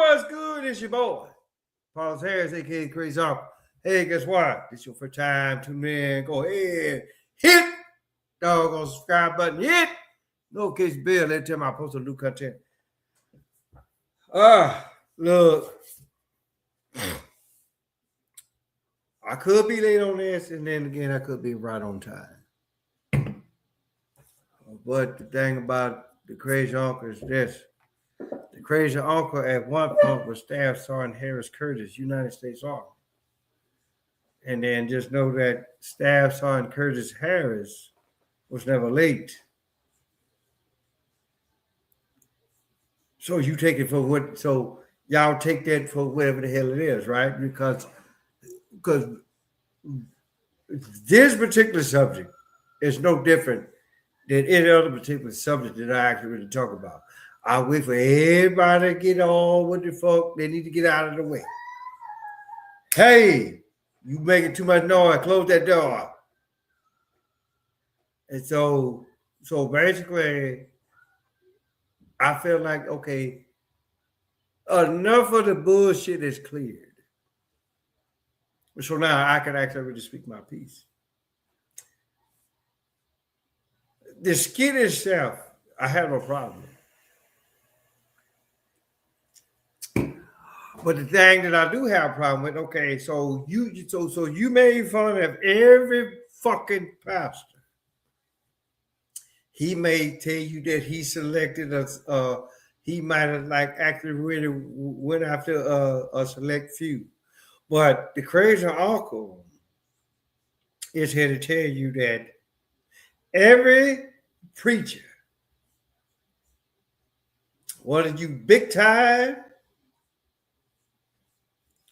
what's good? It's your boy, Paul Harris, aka Crazy Uncle. Hey, guess what? It's your first time tuning in. Go ahead, hit doggone subscribe button. Hit notification bell every time I post a new content. Look, I could be late on this, and then again, I could be right on time. But the thing about the Crazy Uncle is this. The Crazy Uncle at one point was Staff Sergeant Harris Curtis, United States Army. And then just know that Staff Sergeant Curtis Harris was never late. So you take it for what, so y'all take that for whatever the hell it is, right? Because this particular subject is no different than any other particular subject that I actually really talk about. I wait for everybody to get on with the fuck. They need to get out of the way. Hey, you making too much noise. Close that door. And so basically, I feel like, okay, enough of the bullshit is cleared. So now I can actually really speak my piece. The skit itself, I have no problem with. But the thing that I do have a problem with, okay, so you made fun of every fucking pastor. He may tell you that he selected us. He might have like actually really went after a select few. But the Crazy Uncle is here to tell you that every preacher, whether you big time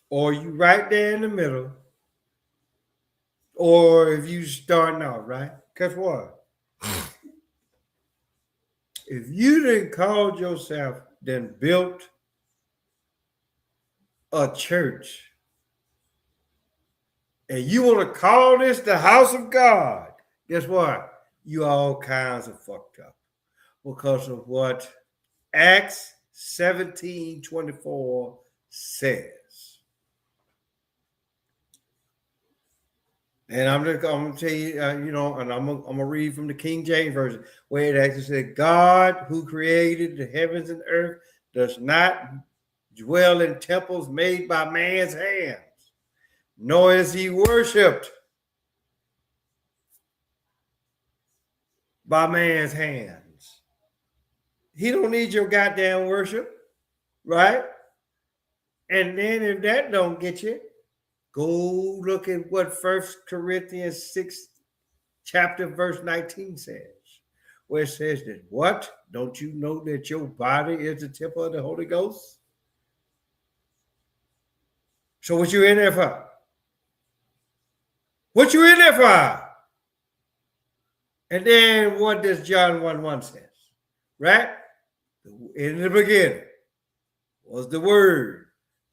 or you right there in the middle, or if you starting out, right? Guess what? If you didn't call yourself, then built a church, and you want to call this the house of God, guess what? You all kinds of fucked up because of what Acts 17:24 says. And I'm going to tell you, and I'm going to read from the King James Version, where it actually said, God who created the heavens and earth does not dwell in temples made by man's hands, nor is he worshipped by man's hands. He don't need your goddamn worship, right? And then if that don't get you, go look at what 1 Corinthians 6 chapter verse 19 says, where it says that, what? Don't you know that your body is the temple of the Holy Ghost? So what you in there for? What you in there for? And then what does John 1:1 says? Right? In the beginning was the Word.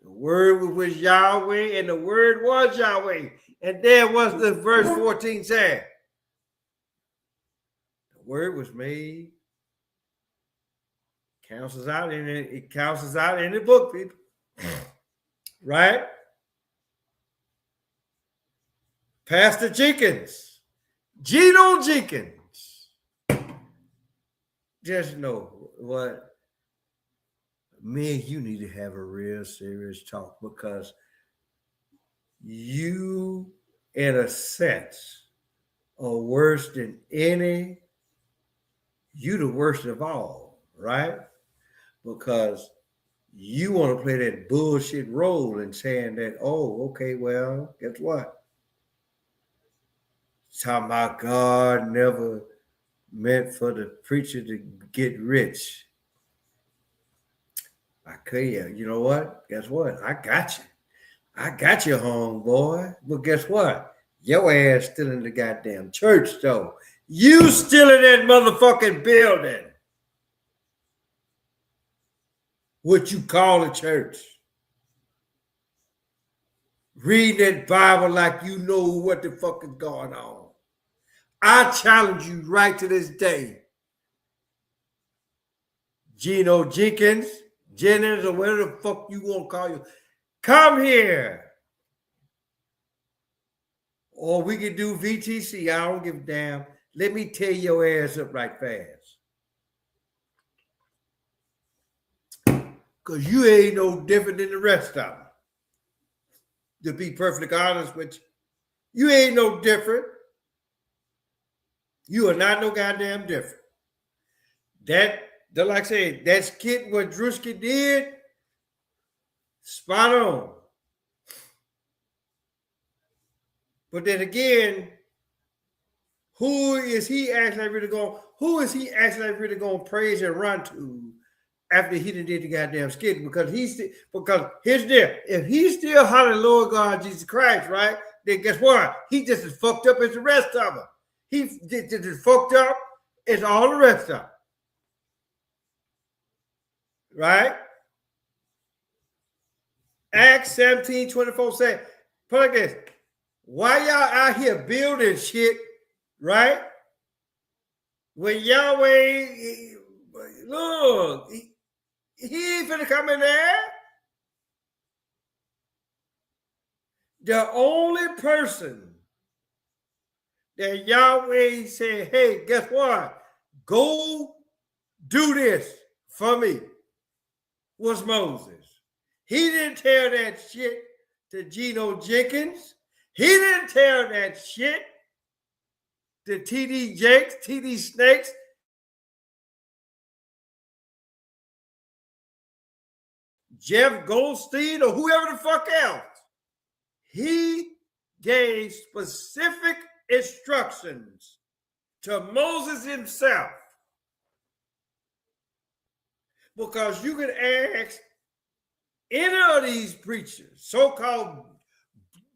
The Word was Yahweh, and the Word was Yahweh. And then what's the verse 14 say? The Word was made. Counts us out in it. It counts us out in the book, people. Right? Pastor Jenkins, Gino Jenkins. Just know what? Me and you need to have a real serious talk, because you, in a sense, are worse than any. You the worst of all, right? Because you want to play that bullshit role and saying that, oh, okay, well, guess what? Talking about God never meant for the preacher to get rich. I could, you know what? Guess what? I got you. I got you, homeboy. But guess what? Your ass still in the goddamn church, though. You still in that motherfucking building. What you call a church. Read that Bible like you know what the fuck is going on. I challenge you right to this day. Gino Jenkins, Jennings, or whatever the fuck you want to call you. Come here. Or we can do VTC. I don't give a damn. Let me tear your ass up right fast. Because you ain't no different than the rest of them. To be perfectly honest with you, you ain't no different. You are not no goddamn different. Like I said, that skit what Druski did, spot on. But then again, who is he actually really going to praise and run to after he did the goddamn skit? Because here's the deal. If he's still hollering Lord God Jesus Christ, right? Then guess what? He just as fucked up as the rest of them. He just as fucked up as all the rest of them. Right? Acts 17:24 say, put like this. Why y'all out here building shit, right? When Yahweh, look, he ain't finna come in there. The only person that Yahweh said, hey, guess what? Go do this for me was Moses. He didn't tell that shit to Geno Jenkins. He didn't tell that shit to TD Jakes, TD Snakes. Jeff Goldstein or whoever the fuck else. He gave specific instructions to Moses himself. Because you can ask any of these preachers, so-called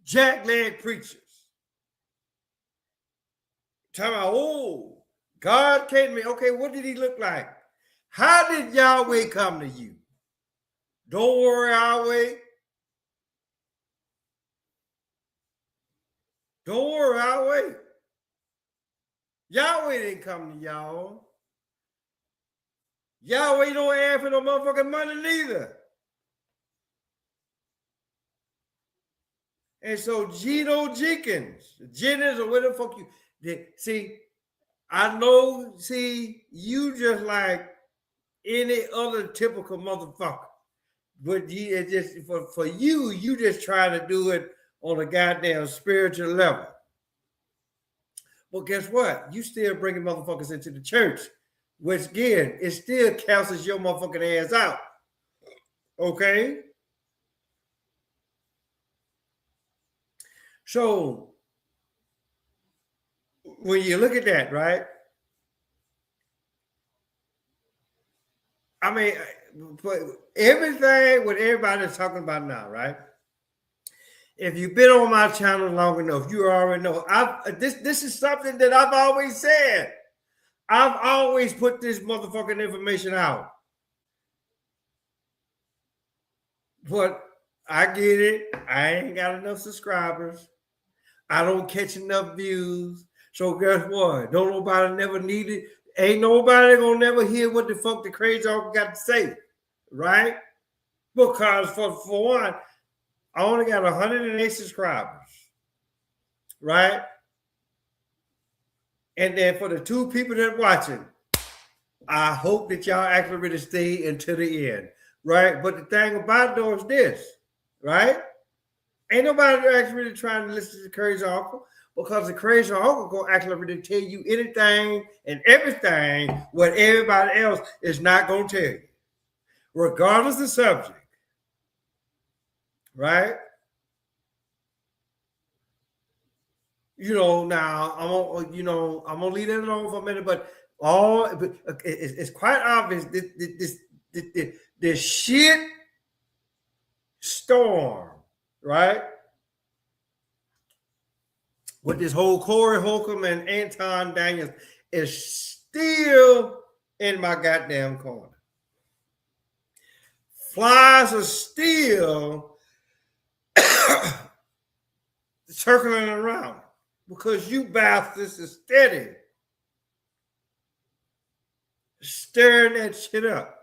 jackleg preachers, talking about, oh, God came to me. Okay, what did he look like? How did Yahweh come to you? Don't worry, Yahweh. Don't worry, Yahweh. Yahweh didn't come to y'all. Yahweh don't ask for no motherfucking money neither. And so Geno Jenkins, Jennings, or whatever the fuck you see, I know, you just like any other typical motherfucker. But it's just for you just trying to do it on a goddamn spiritual level. But guess what? You still bringing motherfuckers into the church, which again, it still cancels your motherfucking ass out. Okay? So when you look at that, right? I mean, everything what everybody's talking about now, right? If you've been on my channel long enough, you already know. This is something that I've always said. I've always put this motherfucking information out. But I get it. I ain't got enough subscribers. I don't catch enough views. So guess what? Don't nobody never need it. Ain't nobody gonna never hear what the fuck the crazy uncle got to say, right? Because for one, I only got 108 subscribers, right? And then for the two people that are watching, I hope that y'all actually really stay until the end, right? But the thing about though is this, right? Ain't nobody actually really trying to listen to the crazy uncle, because the crazy uncle gonna actually really tell you anything and everything what everybody else is not gonna tell you, regardless of the subject, right? Now I'm gonna leave that alone for a minute, but it's quite obvious this shit storm, right? With this whole Corey Holcomb and Anton Daniels is still in my goddamn corner. Flies are still circling around because you bastards is steady stirring that shit up.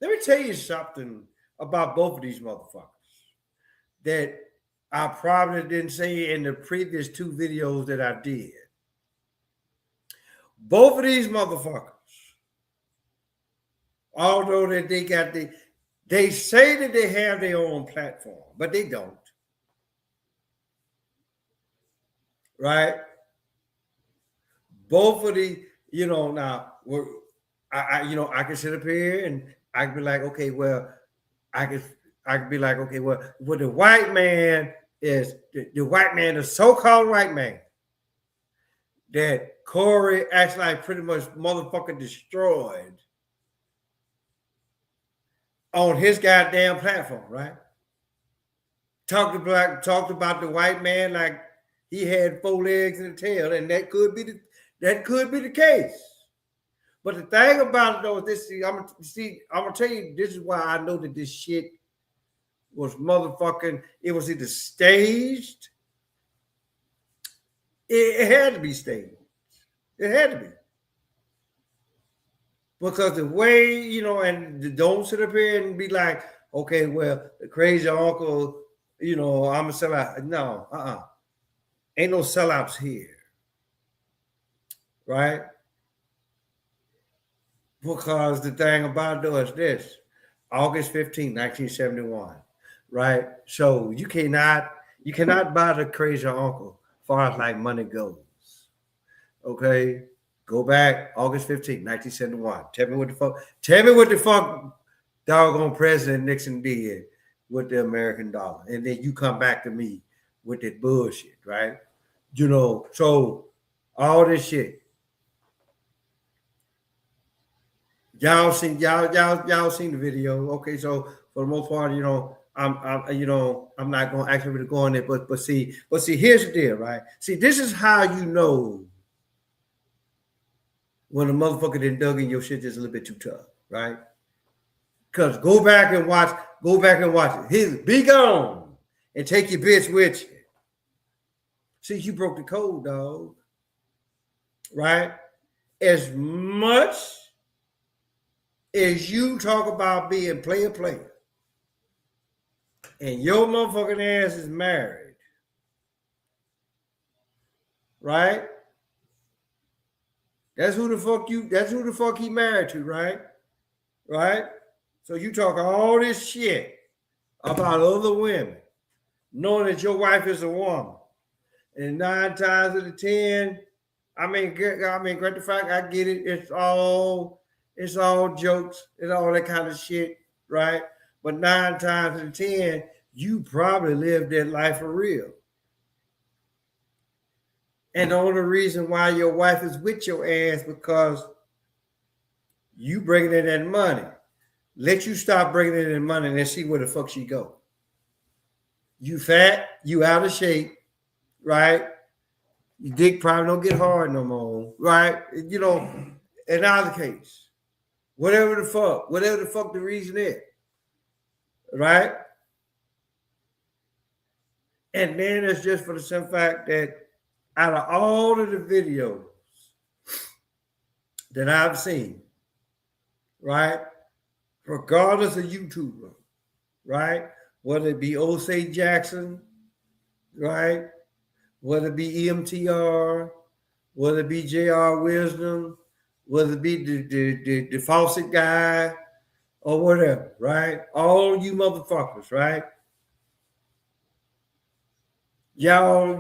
Let me tell you something about both of these motherfuckers that I probably didn't say in the previous 2 videos that I did. Both of these motherfuckers, although that they say that they have their own platform, but they don't. Right? Both of the, now I can sit up here and I can be like, okay, well, I could be like, okay, well, the white man is the white man, the so-called white man that Corey actually pretty much motherfucking destroyed on his goddamn platform, right? Talked about the white man like he had 4 legs and a tail, and that could be the case. But the thing about it though is this: I'm gonna tell you, this is why I know that this shit was motherfucking. It was either staged. It had to be staged. It had to be. Because the way, and don't sit up here and be like, okay, well, the crazy uncle, I'm a sellout. No, ain't no sellouts here. Right? Because the thing about it is this: August 15, 1971. Right? So you cannot buy the crazy uncle as far as like money goes. Okay? Go back August 15, 1971. Tell me what the fuck doggone President Nixon did with the American dollar. And then you come back to me with that bullshit, right? So all this shit. Y'all seen the video. Okay, so for the most part, I'm not gonna actually go on it, but see, here's the deal, right? See, this is how you know when a motherfucker done dug in your shit just a little bit too tough, right? Because go back and watch it. Be gone and take your bitch with you. See, you broke the code, dog. Right? As much as you talk about being player, and your motherfucking ass is married, right? That's who the fuck he married to, right? Right? So you talk all this shit about other women, knowing that your wife is a woman. And 9 times out of 10, great the fact, I get it. It's all jokes and all that kind of shit, right? But 9 times out of 10, you probably lived that life for real. And the only reason why your wife is with your ass because you bringing in that money. Let you stop bringing in that money and then see where the fuck she go. You fat, you out of shape, right? Your dick probably don't get hard no more, right? In either case, whatever the fuck the reason is, right? And then it's just for the simple fact that out of all of the videos that I've seen, right, regardless of YouTuber, right, whether it be Osei Jackson, right, whether it be EMTR, whether it be JR Wisdom, whether it be the Fawcett guy or whatever, right? All you motherfuckers, right? Y'all,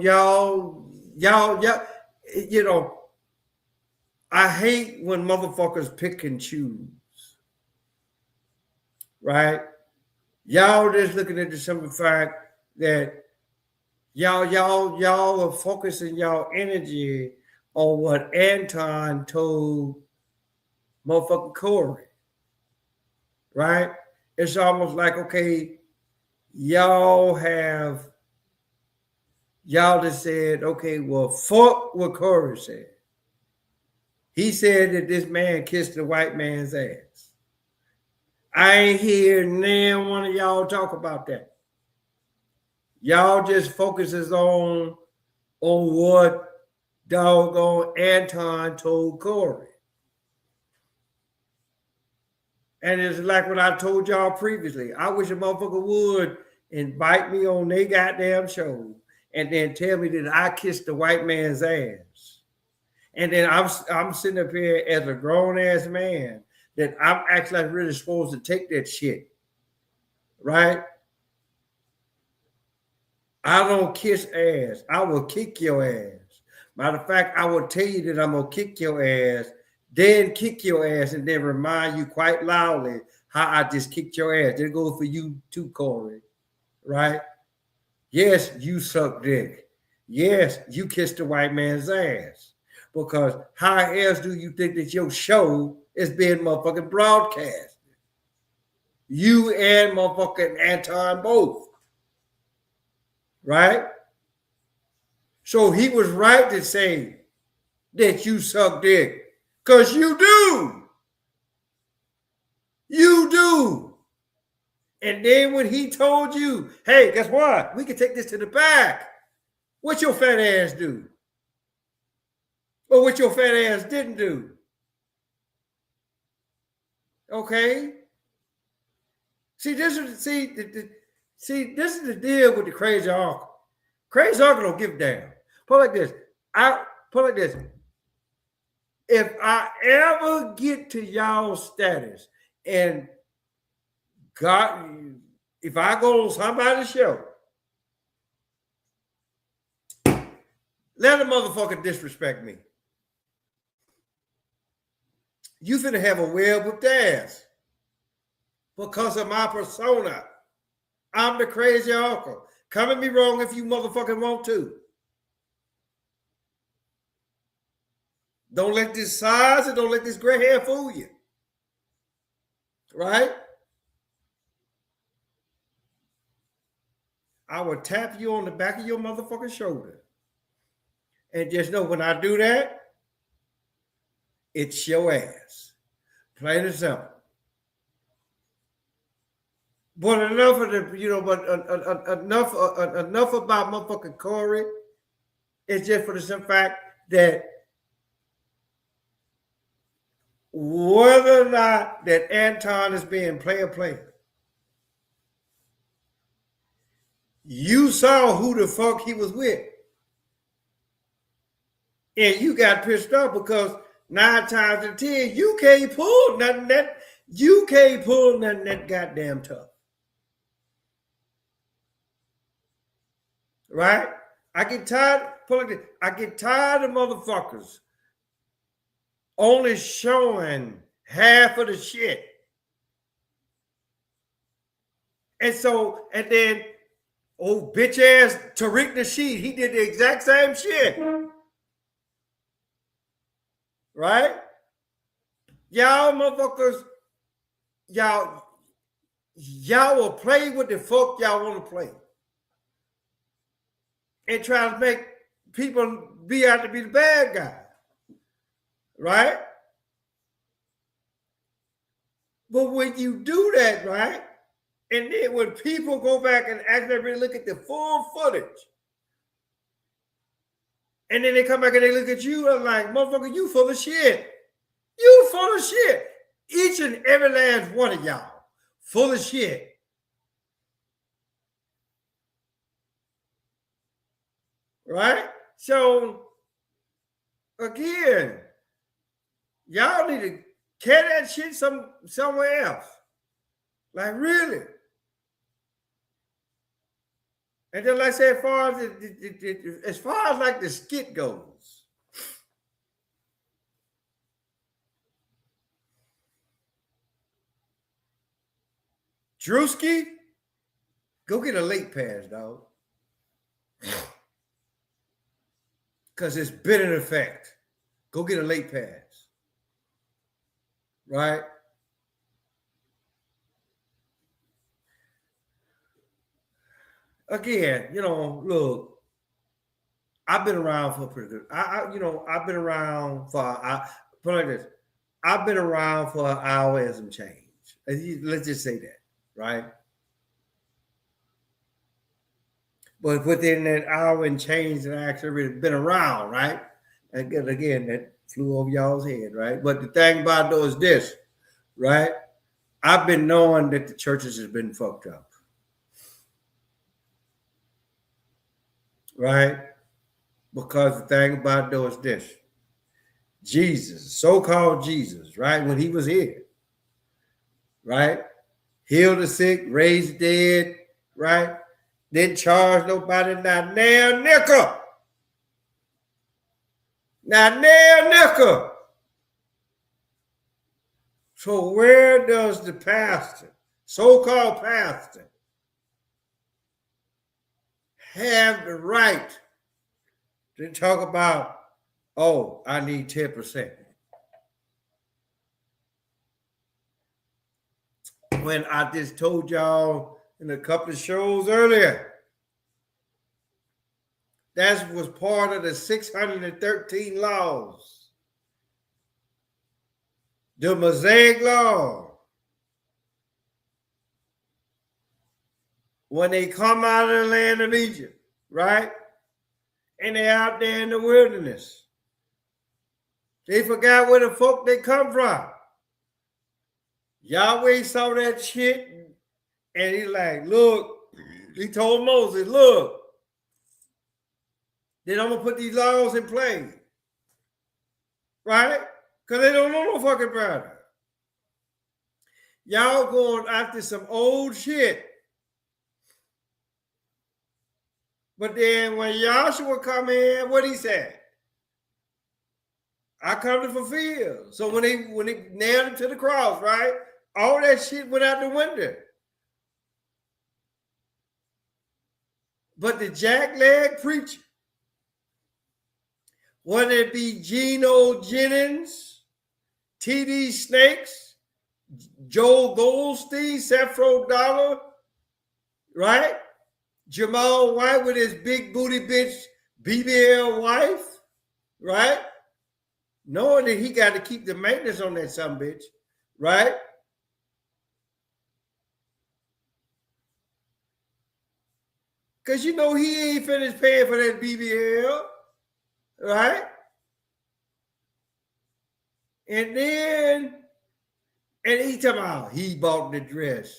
I hate when motherfuckers pick and choose, right? Y'all just looking at the simple fact that y'all are focusing y'all energy on what Anton told motherfucking Corey, right? It's almost like, okay, y'all just said, okay, well, fuck what Corey said. He said that this man kissed the white man's ass. I ain't hear none one of y'all talk about that. Y'all just focuses on what doggone Anton told Corey. And it's like what I told y'all previously. I wish a motherfucker would invite me on their goddamn show and then tell me that I kissed the white man's ass. And then I'm sitting up here as a grown ass man that I'm actually really supposed to take that shit. Right? I don't kiss ass. I will kick your ass. Matter of fact, I will tell you that I'm gonna kick your ass, then kick your ass, and then remind you quite loudly how I just kicked your ass. That goes for you too, Corey. Right? Yes, you suck dick. Yes, you kissed the white man's ass. Because how else do you think that your show is being motherfucking broadcast? You and motherfucking Anton both. Right? So he was right to say that you suck dick. Because you do. You do. And then when he told you, hey, guess what? We can take this to the back. What your fat ass do? Or what your fat ass didn't do? Okay? See, this is the deal with the crazy uncle. Crazy uncle don't give a damn. Put like this. If I ever get to y'all status and God, if I go on somebody's show, let a motherfucker disrespect me. You finna have a well-whipped ass because of my persona. I'm the crazy uncle. Come at me wrong if you motherfucking want to. Don't let this size and don't let this gray hair fool you. Right? I will tap you on the back of your motherfucking shoulder. And just know when I do that, it's your ass. Plain and simple. But enough of the, enough about motherfucking Corey. It's just for the simple fact that whether or not that Anton is being player, you saw who the fuck he was with. And you got pissed off because 9 times out of 10, you can't pull nothing that goddamn tough. Right? I get tired of motherfuckers only showing half of the shit. And then old bitch ass Tariq Nasheed, he did the exact same shit. Right? Y'all motherfuckers, y'all will play what the fuck y'all want to play. And try to make people be out to be the bad guy. Right? But when you do that, right? And then when people go back and actually really look at the full footage, and then they come back and they look at you and like, motherfucker, you full of shit. You full of shit. Each and every last one of y'all full of shit. Right? So, again, y'all need to carry that shit somewhere else. Like, really. And then, like I said, as far as like the skit goes, Druski, go get a late pass, dog. Because it's been in effect. Go get a late pass. Right? Again, look, I've been around for pretty good. I've been around for, put it like this, I've been around for an hour and some change. Let's just say that, right? But within that hour and change that I actually really been around, right? And again, that flew over y'all's head, right? But the thing about it though is this, right? I've been knowing that the churches has been fucked up. Right? Because the thing about it though is this. Jesus, so-called Jesus, right? When he was here, right? Healed the sick, raised the dead, right? Didn't charge nobody, not nail nickel. Not nail nickel. So where does the pastor, so-called pastor, have the right to talk about, oh, I need 10%? When I just told y'all in a couple of shows earlier, that was part of the 613 laws. The Mosaic Law. When they come out of the land of Egypt, right? And they're out there in the wilderness. They forgot where the fuck they come from. Yahweh saw that shit and he like, look, he told Moses, look, then I'm going to put these laws in place. Right? Because they don't know no fucking better. Y'all going after some old shit. But then when Yahshua come in, what he said? I come to fulfill. So when they nailed him to the cross, right? All that shit went out the window. But the jackleg preacher, whether it be Geno Jennings, T.D. Snakes, Joel Goldstein, Sefro Dollar, right? Jamal White with his big booty bitch BBL wife, right? Knowing that he got to keep the maintenance on that son bitch, right? Because you know he ain't finished paying for that BBL, right? And he talking about he bought the dress.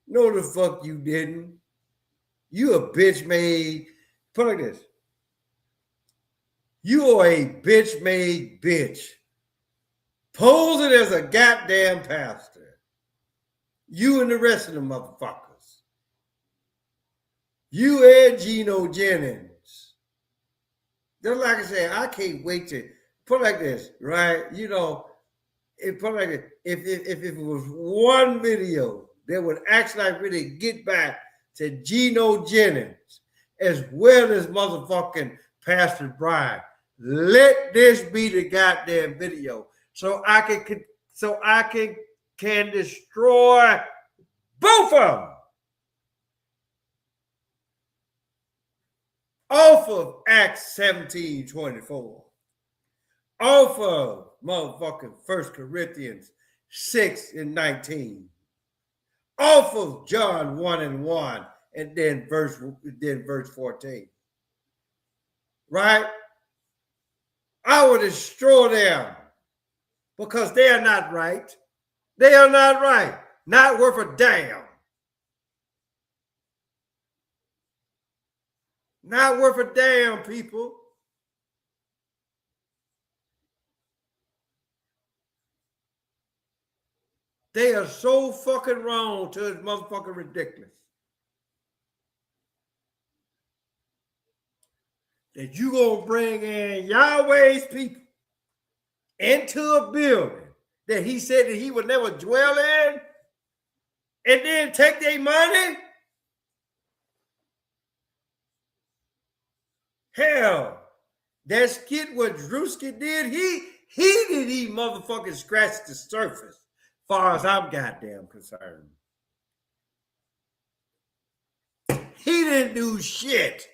No, the fuck you didn't. You a bitch made, put it like this. You are a bitch made bitch. Posing as a goddamn pastor. You and the rest of the motherfuckers. You and Geno Jennings. Just like I said, I can't wait to put it like this, right? You know, put it like this. If it was one video that would actually really get back to Geno Jennings as well as motherfucking Pastor Brian, let this be the goddamn video so I can destroy both of them. Off of Acts 17:24. Off of motherfucking 1 Corinthians 6:19. Off of John 1:1 and then verse 14. Right? I will destroy them because they are not right. They are not right. Not worth a damn. Not worth a damn, people. They are so fucking wrong to it's motherfucking ridiculous. That you gonna bring in Yahweh's people into a building that he said that he would never dwell in and then take their money? Hell, that skit what Druski did, he didn't even motherfucking scratch the surface, as far as I'm goddamn concerned. He didn't do shit.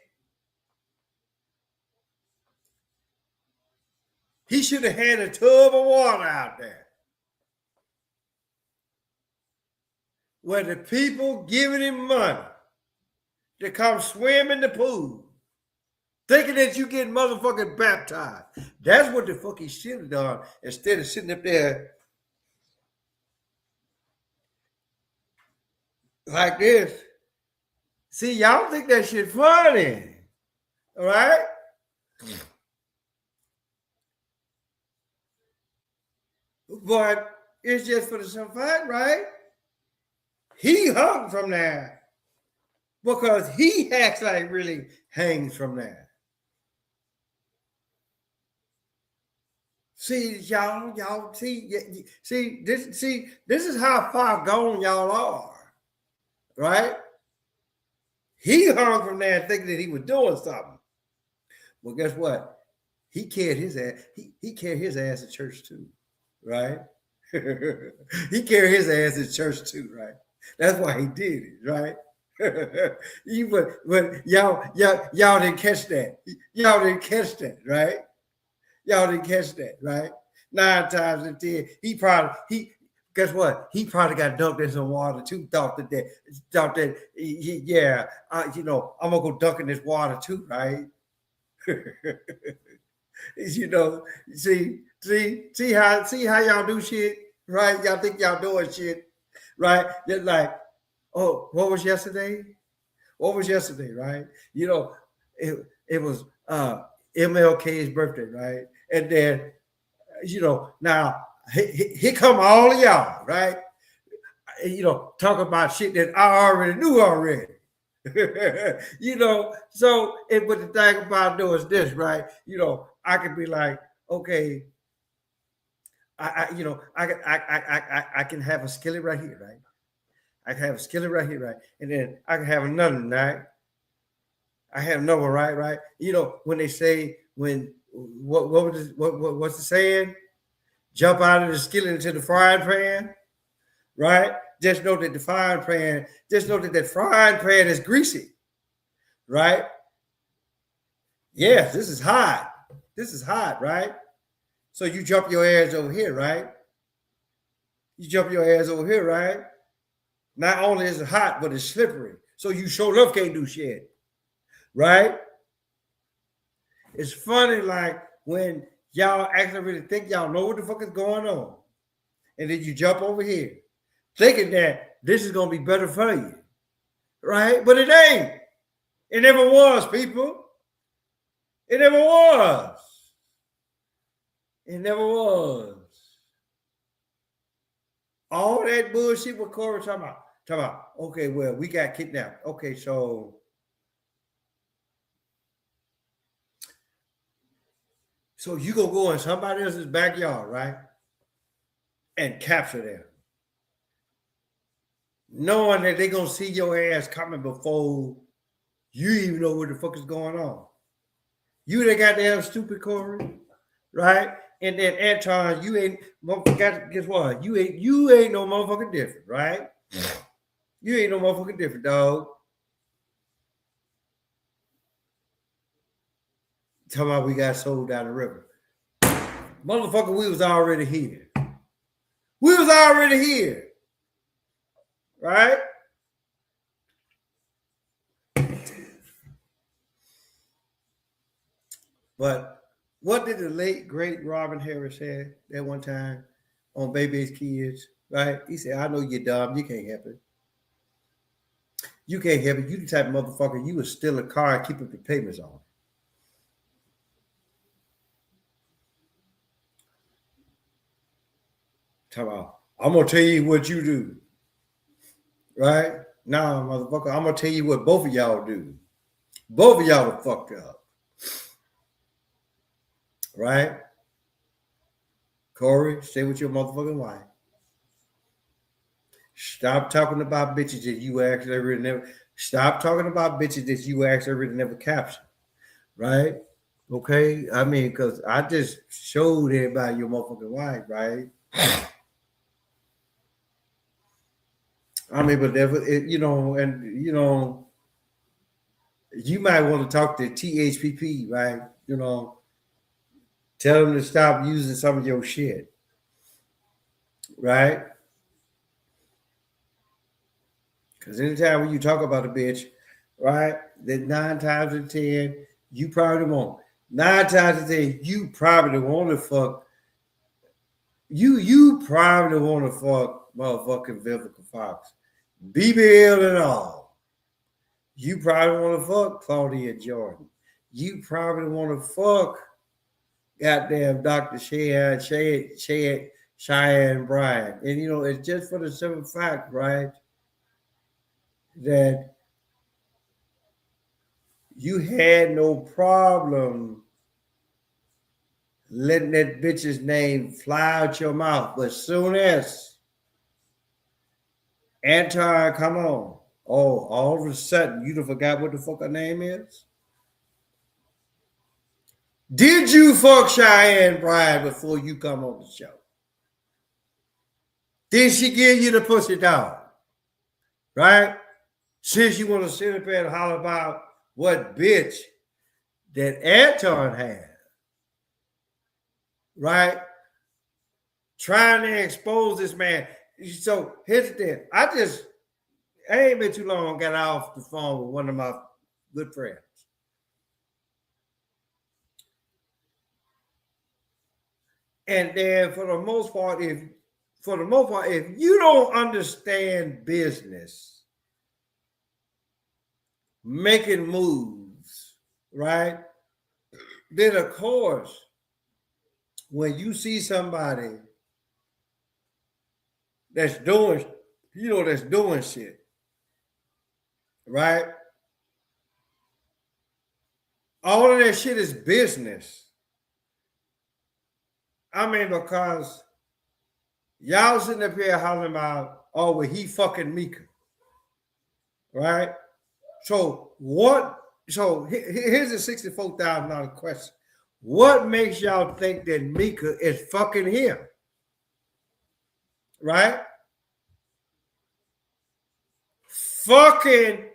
He should have had a tub of water out there where the people giving him money to come swim in the pool, thinking that you get motherfucking baptized. That's what the fuck he should have done instead of sitting up there like this. See, y'all think that shit funny, all right? But it's just for the simple fact, right? He hung from there because he acts like really hangs from there. See, y'all see, this is how far gone y'all are, right? He hung from there thinking that he was doing something. Well, guess what? He carried his ass. He carried his ass to church too, right? He carried his ass to church too, right? That's why he did it, right? but y'all didn't catch that. Y'all didn't catch that, right? Y'all didn't catch that, right? 9 times in 10, guess what? He probably got dunked in some water too. Thought that I'm gonna go dunk in this water too, right? See how y'all do shit, right? Y'all think y'all doing shit, right? Just like, oh, what was yesterday? What was yesterday, right? It was MLK's birthday, right? And then, now here come all of y'all, right? Talk about shit that I already knew already. So but the thing about doing is this, right? I could be like, okay, I can have a skillet right here, right? I can have a skillet right here, right? And then I can have another, right? I have another, right? When they say what's the saying? Jump out of the skillet into the frying pan, right? Just know that that frying pan is greasy, right? Yes, this is hot. This is hot, right? So you jump your ass over here, right? You jump your ass over here, right? Not only is it hot, but it's slippery. So you sure enough can't do shit, right? It's funny, like when y'all actually really think y'all know what the fuck is going on, and then you jump over here, thinking that this is gonna be better for you, right? But it ain't. It never was, people. It never was. It never was. All that bullshit with Corey talking about, okay, well, we got kidnapped. Okay, so you gonna go in somebody else's backyard, right? And capture them. Knowing that they're gonna see your ass coming before you even know what the fuck is going on. You that goddamn stupid Corey, right? And then Anton, you ain't motherfucker. Guess what? You ain't no motherfucking different, right? You ain't no motherfucking different, dog. Talking about we got sold down the river. Motherfucker, we was already here. We was already here. Right? But what did the late, great Robin Harris say that one time on Baby's Kids? Right? He said, I know you're dumb. You can't help it. You can't help it. You the type of motherfucker, you would steal a car and keep up the payments on. Talk about, I'm going to tell you what you do. Right? Nah, motherfucker, I'm going to tell you what both of y'all do. Both of y'all are fucked up. Right? Corey, stay with your motherfucking wife. Stop talking about bitches that you actually really never. Stop talking about bitches that you actually really never captured. Right? Okay? I mean, because I just showed everybody your motherfucking wife, right? I mean, but you might want to talk to THPP, right? Tell them to stop using some of your shit, right? Because anytime when you talk about a bitch, right, then 9 times in 10, you probably won't. 9 times in 10, you probably want to fuck. You probably want to fuck motherfucking Vivica Fox. BBL and all. You probably want to fuck Claudia Jordan. You probably want to fuck goddamn Dr. Cheyenne Bryant. And you know, it's just for the simple fact, right, that you had no problem letting that bitch's name fly out your mouth. But soon as Anton, come on. Oh, all of a sudden, you done forgot what the fuck her name is? Did you fuck Cheyenne Bryant before you come on the show? Did she give you the pussy dog? Right? Since you want to sit up there and holler about what bitch that Anton had, right? Trying to expose this man. So here's the thing. I ain't been too long, got off the phone with one of my good friends. And then for the most part, if you don't understand business, making moves, right? Then of course, when you see somebody that's doing, that's doing shit, right? All of that shit is business. I mean, because y'all sitting up here hollering about, oh, well, he fucking Mika, right? So what? So here's a $64,000 question. What makes y'all think that Mika is fucking him? Right? Fucking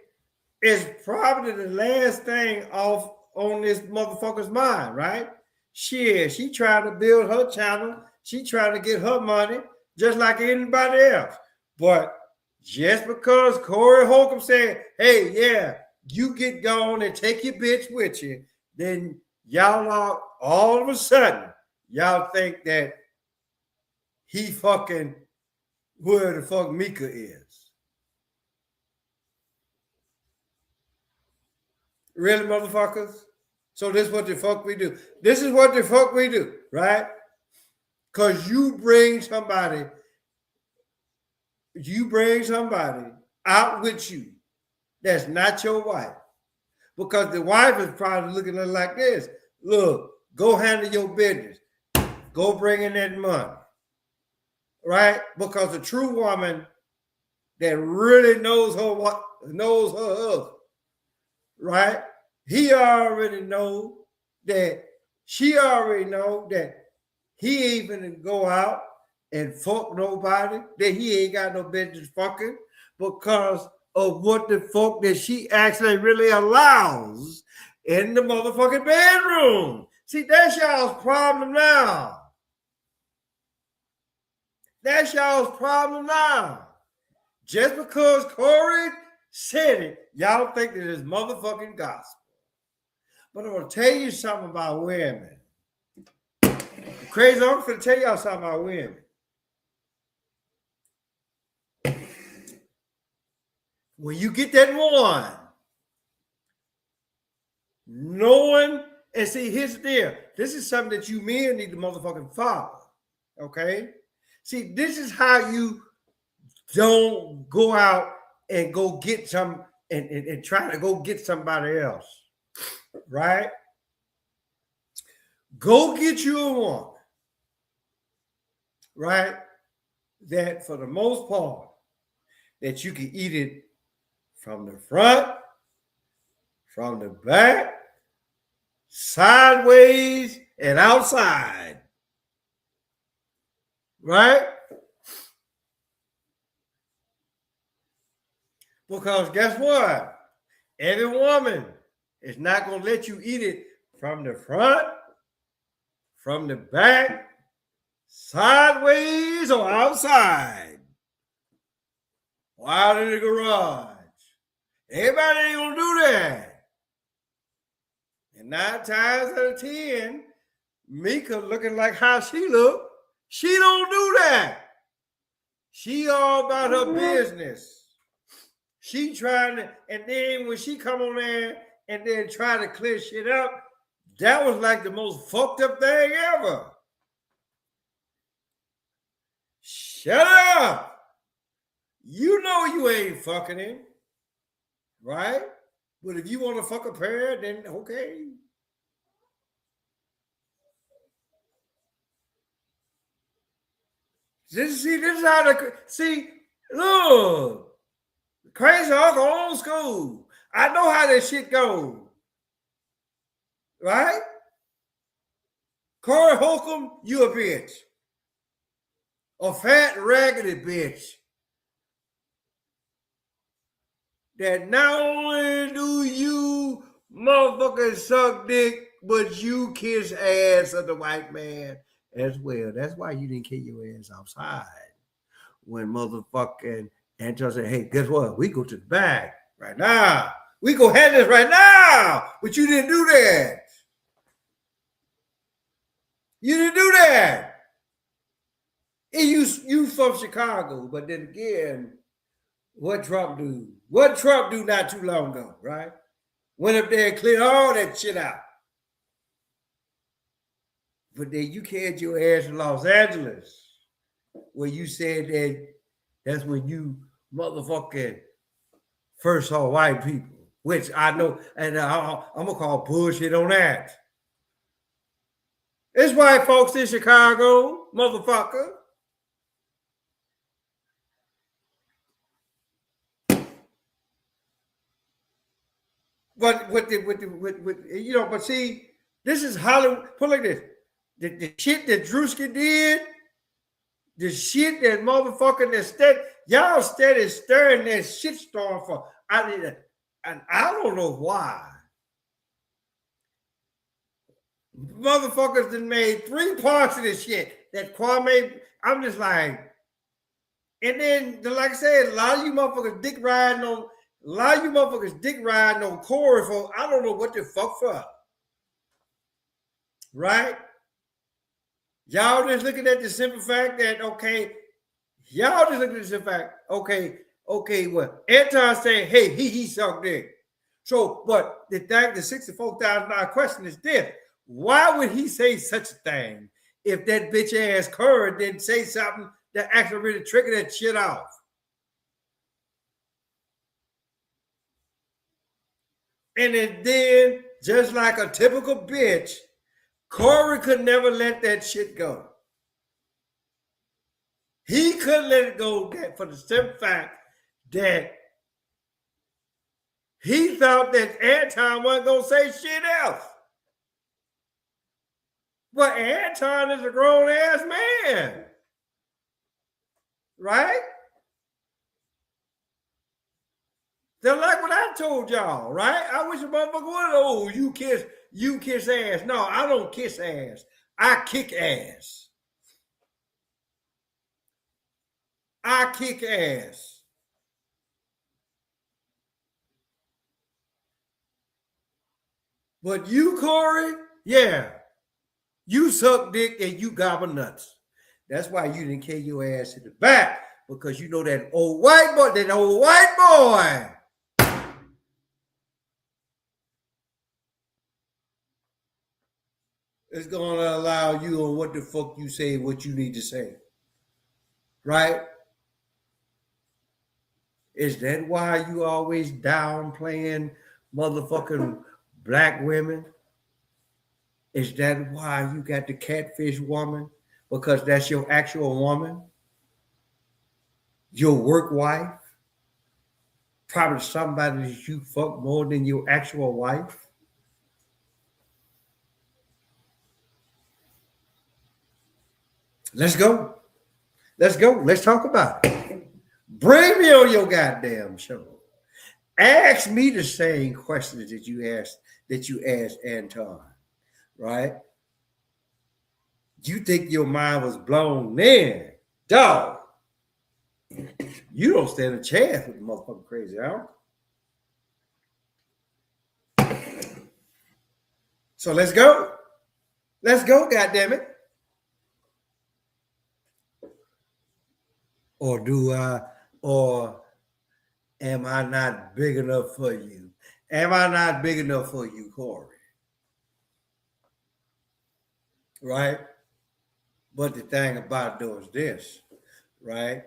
is probably the last thing off on this motherfucker's mind, right? She trying to build her channel. She trying to get her money just like anybody else. But just because Corey Holcomb said, hey, yeah, you get gone and take your bitch with you, then y'all are, all of a sudden, y'all think that he fucking whoever the fuck Mika is. Really, motherfuckers? So this is what the fuck we do. This is what the fuck we do, right? Because you bring somebody out with you that's not your wife. Because the wife is probably looking at it like this. Look, go handle your business. Go bring in that money. Right? Because a true woman that really knows her husband, right? He already know that she already know that he ain't gonna go out and fuck nobody, that he ain't got no business fucking because of what the fuck that she actually really allows in the motherfucking bedroom. See, that's y'all's problem now. That's y'all's problem now. Just because Corey said it, y'all think that it's motherfucking gospel. But I'm going to tell you something about women. Crazy, I'm going to tell y'all something about women. When you get that one, knowing, and see, here's the deal. This is something that you men need to motherfucking follow. Okay? See, this is how you don't go out and go get some and try to go get somebody else. Right? Go get you a woman. Right? That for the most part, that you can eat it from the front, from the back, sideways, and outside. Right? Because guess what? Every woman is not going to let you eat it from the front, from the back, sideways, or outside. Or out in the garage. Everybody ain't going to do that. And 9 times out of 10, Mika looking like how she look, she don't do that. She all about her business. She trying to, and then when she come on there and then try to clear shit up, that was like the most fucked up thing ever. Shut up. You know you ain't fucking him, right? But if you want to fuck a parent, then okay. This is how look, crazy uncle old school. I know how that shit goes, right? Corey Holcomb, you a bitch. A fat, raggedy bitch. That not only do you motherfuckers suck dick, but you kiss ass of the white man as well. That's why you didn't kill your ass outside. When motherfucking Anton said, hey, guess what? We go to the back right now. We go have this right now. But you didn't do that. You didn't do that. And you from Chicago, but then again, what Trump do? What Trump do not too long ago, right? Went up there and cleared all that shit out. But then you carried your ass in Los Angeles, where you said that that's when you motherfucking first saw white people, which I know, and I'm gonna call bullshit on that. It's white folks in Chicago, motherfucker. But with you know, but see, this is Hollywood. Put it like this: the shit that Druski did, the shit that motherfucking y'all steady stirring that shit storm for. And I don't know why. Motherfuckers that made 3 parts of this shit that Kwame. I'm just like, and then like I said, a lot of you motherfuckers dick riding on. A lot of you motherfuckers dick riding on Corey for I don't know what the fuck for. Right? Y'all just looking at the simple fact that, okay, y'all just looking at the simple fact, okay, what? Anton saying, hey, he sucked dick. So, but the $64,000 question is this. Why would he say such a thing if that bitch ass Curry didn't say something that actually really triggered that shit off? And then, just like a typical bitch, Corey could never let that shit go. He couldn't let it go for the simple fact that he thought that Anton wasn't going to say shit else. But Anton is a grown-ass man. Right? They're like what I told y'all, right? I wish a motherfucker would. Oh, you kiss ass. No, I don't kiss ass. I kick ass. I kick ass. But you, Corey, yeah, you suck dick and you gobble nuts. That's why you didn't kill your ass in the back, because you know that old white boy. It's going to allow you on what the fuck you say, what you need to say. Right? Is that why you always downplaying motherfucking black women? Is that why you got the catfish woman? Because that's your actual woman? Your work wife? Probably somebody that you fuck more than your actual wife? Let's go. Let's talk about it. Bring me on your goddamn show. Ask me the same questions that you asked Anton, right? You think your mind was blown then, dog. You don't stand a chance with the motherfucking crazy uncle. So let's go. Let's go, goddammit. Or Am I not big enough for you? Am I not big enough for you, Corey? Right? But the thing about it is this, right?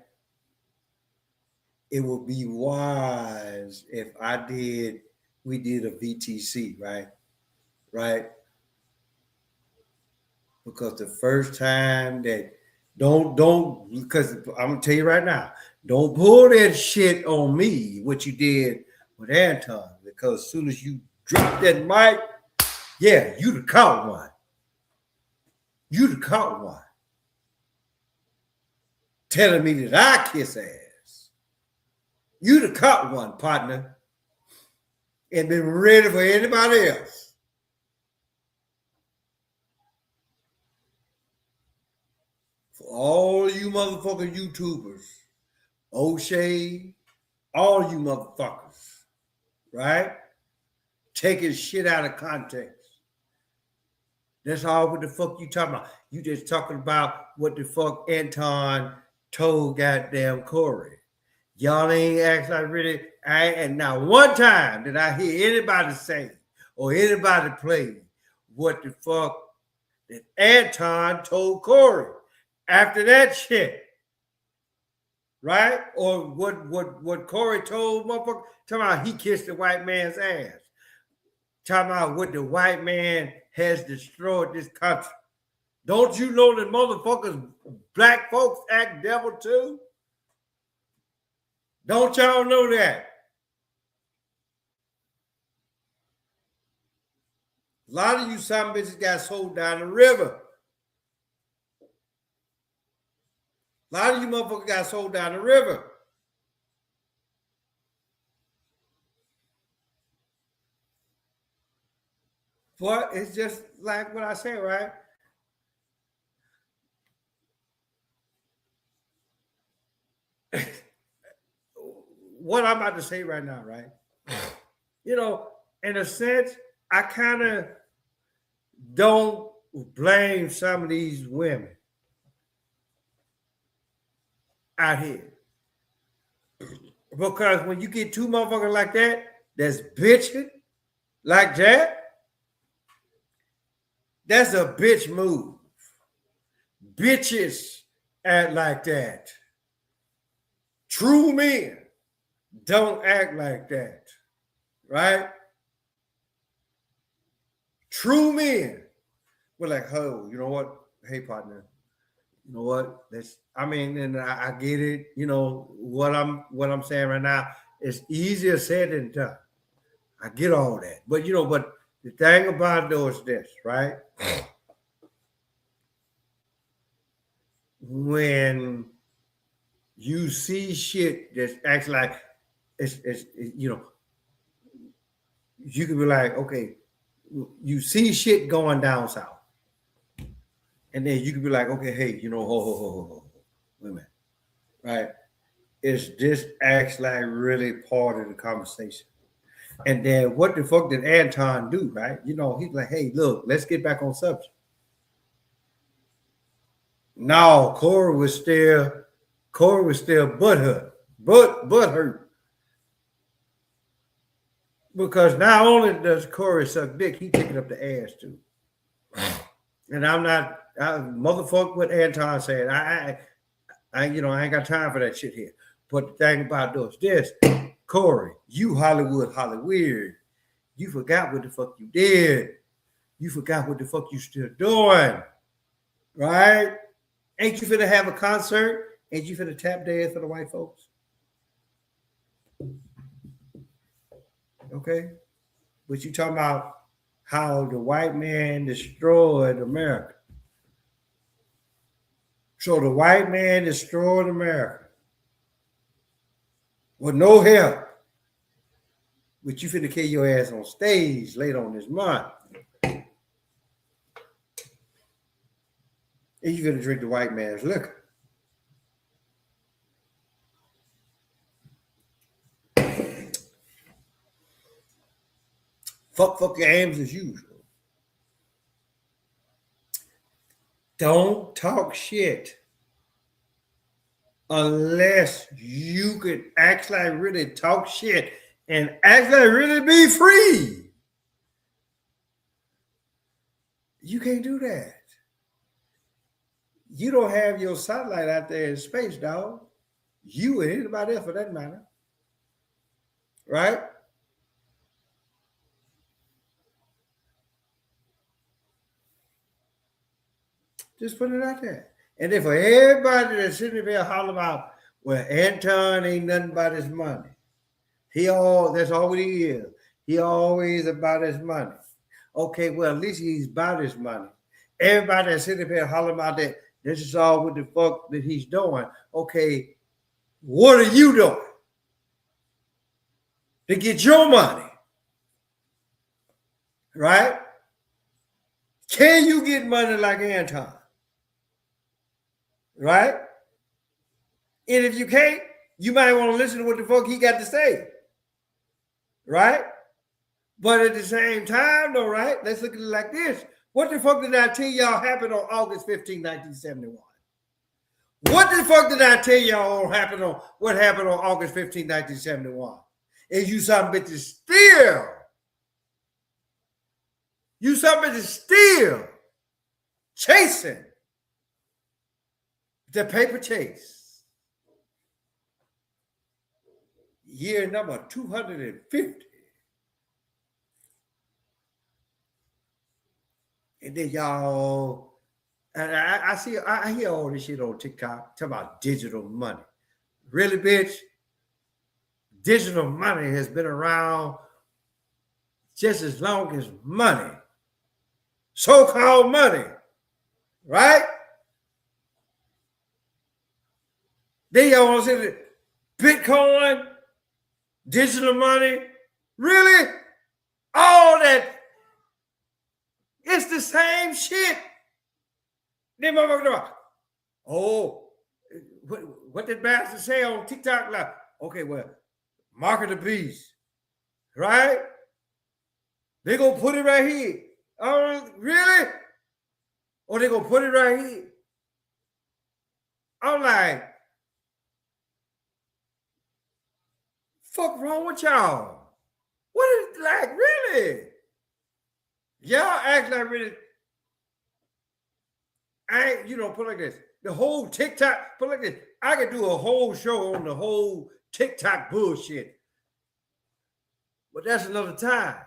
It would be wise if we did a VTC, right? Right? Because the first time that don't because I'm gonna tell you right now, don't pull that shit on me, what you did with Anton, because as soon as you drop that mic, yeah, you'd have caught one. You'd have caught one. Telling me that I kiss ass. You'd have caught one, partner, and been ready for anybody else. For all you motherfucking YouTubers, O'Shea, all you motherfuckers, right? Taking shit out of context. That's all what the fuck you talking about. You just talking about what the fuck Anton told goddamn Corey. Y'all ain't actually really, and now one time did I hear anybody say or anybody play what the fuck that Anton told Corey after that shit. Right? Or what Corey told motherfucker, talking about he kissed the white man's ass. Talking about what the white man has destroyed this country. Don't you know that motherfuckers, black folks act devil too? Don't y'all know that? A lot of you some bitches got sold down the river. A lot of you motherfuckers got sold down the river. But it's just like what I said, right? What I'm about to say right now, right? You know, in a sense, I kind of don't blame some of these women out here. Because when you get two motherfuckers like that, that's bitching like that, that's a bitch move. Bitches act like that. True men don't act like that, right? True men were like, oh, you know what? Hey, partner, you know what? And I get it. You know what I'm saying right now. It's easier said than done. I get all that, but the thing about it is this, right? When you see shit that acts like it's you can be like, okay, you see shit going down south, and then you can be like, okay, hey, ho, wait a minute, right? Is this acts like really part of the conversation? And then what the fuck did Anton do, right? He's like, hey, look, let's get back on subject. No, Corey was still butthurt. Because not only does Corey suck dick, he picking up the ass too. And I motherfucker what Anton said. I ain't got time for that shit here. But the thing about this, Corey, you Hollywood. You forgot what the fuck you did. You forgot what the fuck you still doing. Right? Ain't you finna have a concert? Ain't you finna tap dance for the white folks? Okay? But you talking about how the white man destroyed America. So the white man destroyed America with no help. But you finna kill your ass on stage later on this month. And you finna drink the white man's liquor. Fuck your aims as usual. Don't talk shit unless you could actually really talk shit and actually really be free. You can't do that. You don't have your satellite out there in space, dog. You and anybody else for that matter. Right? Just put it out there. And then for everybody that's sitting there hollering about, well, Anton ain't nothing about his money. That's all he is. He always about his money. Okay, well, at least he's about his money. Everybody that's sitting there hollering about that, this is all what the fuck that he's doing. Okay, what are you doing to get your money? Right? Can you get money like Anton? Right? And if you can't, you might want to listen to what the fuck he got to say. Right? But at the same time, though, right? Let's look at it like this. What the fuck did I tell y'all happened on August 15, 1971? What the fuck did I tell y'all what happened on August 15, 1971? Is you some bitches still. You some bitches still chasing the paper chase. Year number 250. And then y'all, and I hear all this shit on TikTok talking about digital money. Really, bitch? Digital money has been around just as long as money. So-called money. Right? Then y'all want to say Bitcoin, digital money. Really? All that. It's the same shit. Then motherfuckers about, oh, what did Master say on TikTok? Like, okay, well, mark of the beast, right? They gonna put it right here. Oh, really? Or they gonna put it right here? I'm like, fuck wrong with y'all? What is like really? Y'all act like really. Put like this. The whole TikTok, put like this. I could do a whole show on the whole TikTok bullshit. But that's another time,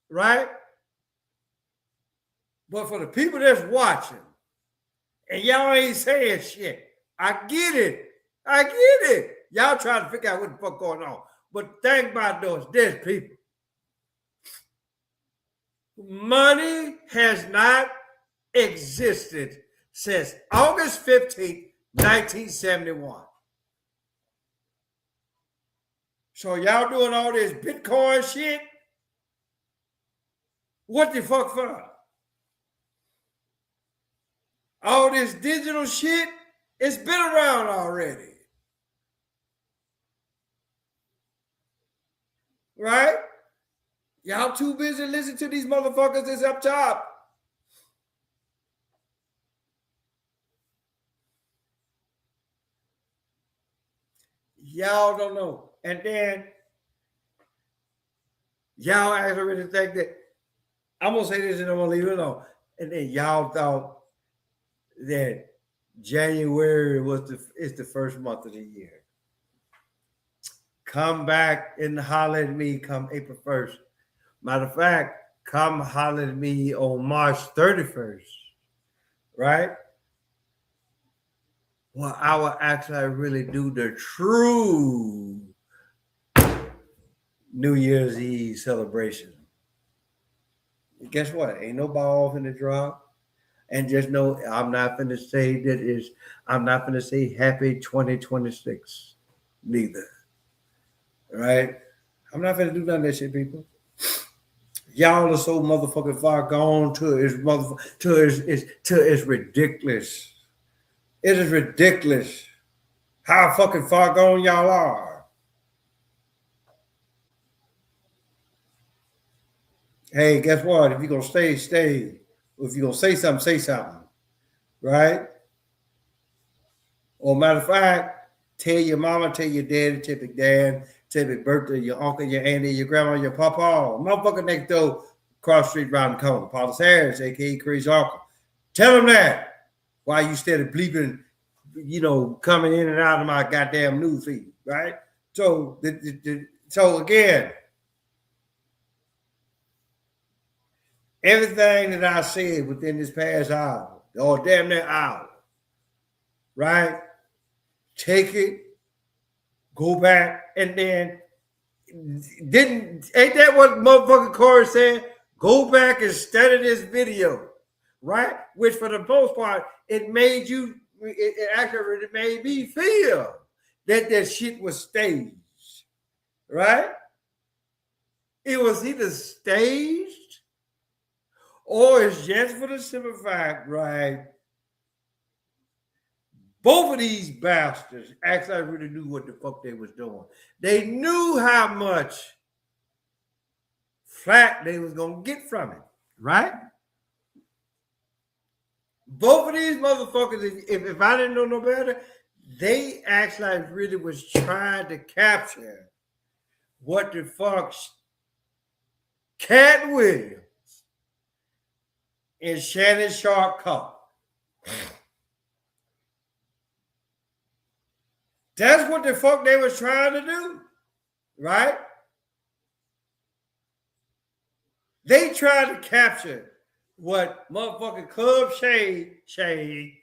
right? But for the people that's watching, and y'all ain't saying shit, I get it. Y'all trying to figure out what the fuck going on. But think about those dead people. Money has not existed since August 15th, 1971. So y'all doing all this Bitcoin shit? What the fuck for? All this digital shit, it's been around already. Right? Y'all too busy listening to these motherfuckers that's up top. Y'all don't know. And then y'all actually really think that I'm gonna say this and I'm gonna leave it alone. And then y'all thought that January is the first month of the year. Come back and holler at me come April 1st. Matter of fact, come holler at me on March 31st, right? Well, I will actually really do the true New Year's Eve celebration. Guess what? Ain't no ball in the drop. And just know I'm not going to say I'm not going to say happy 2026 neither. Right? I'm not going to do none of that shit, people. Y'all are so motherfucking far gone to it's ridiculous. It is ridiculous how fucking far gone y'all are. Hey, guess what? If you're gonna stay, stay. If you're gonna say something, say something. Right? Or matter of fact, Tell your mama, tell your daddy, tell your dad, tell your birthday, your uncle, your auntie, your grandma, your papa, motherfucker next door, cross street, round the corner. Paulus Harris, aka Crazy Uncle. Tell him that. Why you steady bleeping, coming in and out of my goddamn news feed, right? So, so again, everything that I said within this past hour, or damn near hour, right? Take it, go back, and then ain't that what motherfucking Corey said? Go back and study this video, right? Which for the most part, it actually made me feel that shit was staged, right? It was either staged or it's just for the simple fact, right? Both of these bastards actually really knew what the fuck they was doing. They knew how much flack they was gonna get from it, right? Both of these motherfuckers, if I didn't know no better, they actually really was trying to capture what the fuck Cat Williams and Shannon Sharp caught. That's what the fuck they was trying to do, right? They tried to capture what motherfucking Club Shade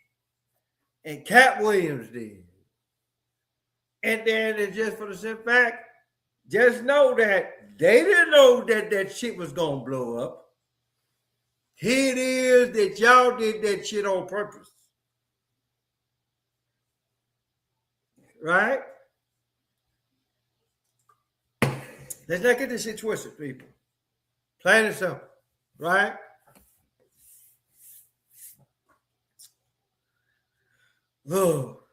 and Cat Williams did. And then it's just for the simple fact, just know that they didn't know that shit was going to blow up. Here it is that y'all did that shit on purpose. Right? Let's not get this shit twisted, people. Plain and simple. Right? Look,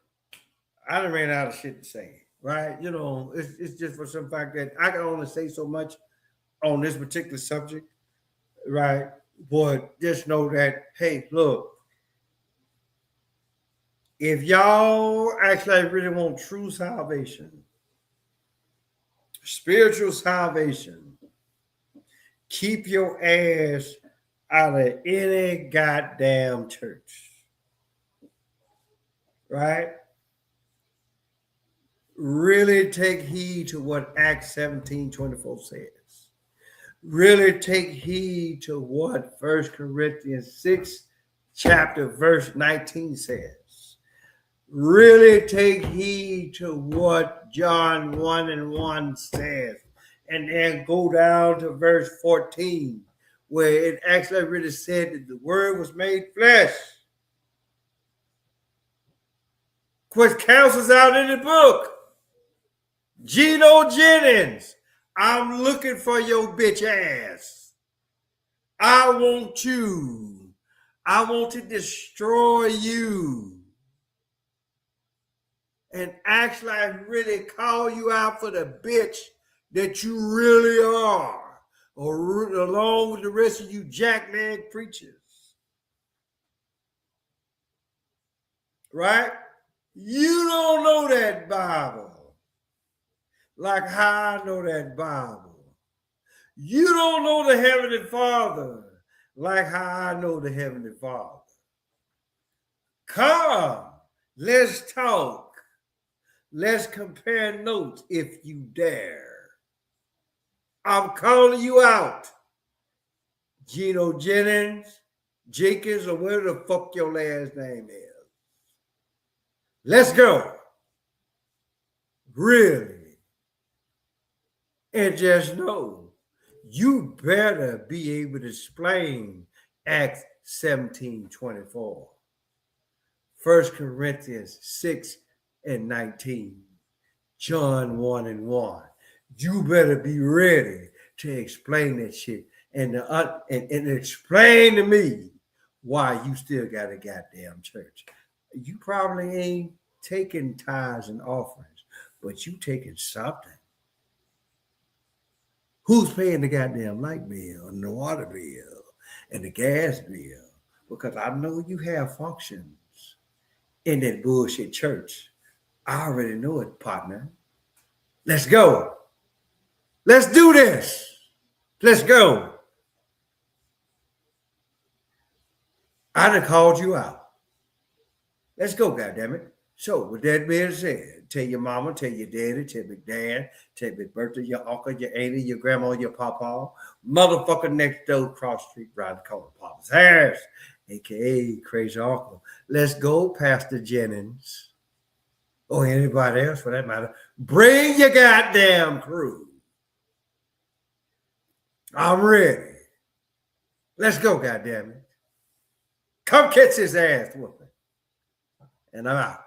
I done ran out of shit to say. Right? It's just for some fact that I can only say so much on this particular subject. Right? But just know that, hey, look, if y'all actually really want true salvation, spiritual salvation, keep your ass out of any goddamn church. Right? Really take heed to what Acts 17:24 says. Really take heed to what 1 Corinthians 6 chapter verse 19 says. Really take heed to what John 1:1 says. And then go down to verse 14, where it actually really said that the word was made flesh. Which counsels out in the book. Geno Jennings, I'm looking for your bitch ass. I want you. I want to destroy you. And actually really call you out for the bitch that you really are. Or along with the rest of you jackman preachers. Right? You don't know that Bible like how I know that Bible. You don't know the Heavenly Father like how I know the Heavenly Father. Come, let's talk. Let's compare notes if you dare. I'm calling you out. Geno Jennings, Jenkins, or whatever the fuck your last name is. Let's go. Really. And just know, you better be able to explain Acts 17:24, 1 Corinthians 6:19, John 1:1. You better be ready to explain that shit and explain to me why you still got a goddamn church. You probably ain't taking tithes and offerings, but you taking something. Who's paying the goddamn light bill and the water bill and the gas bill? Because I know you have functions in that bullshit church I already know it, partner. Let's go. Let's do this. Let's go. I done called you out. Let's go, goddammit. So, with that being said, tell your mama, tell your daddy, tell your dad, tell your birthday, your uncle, your auntie, your grandma, your papa, motherfucker next door, cross street, right the corner, Papa's house, aka Crazy Uncle. Let's go, Pastor Jennings, or anybody else for that matter. Bring your goddamn crew. I'm ready. Let's go, goddammit. Come catch his ass whooping. And I'm out.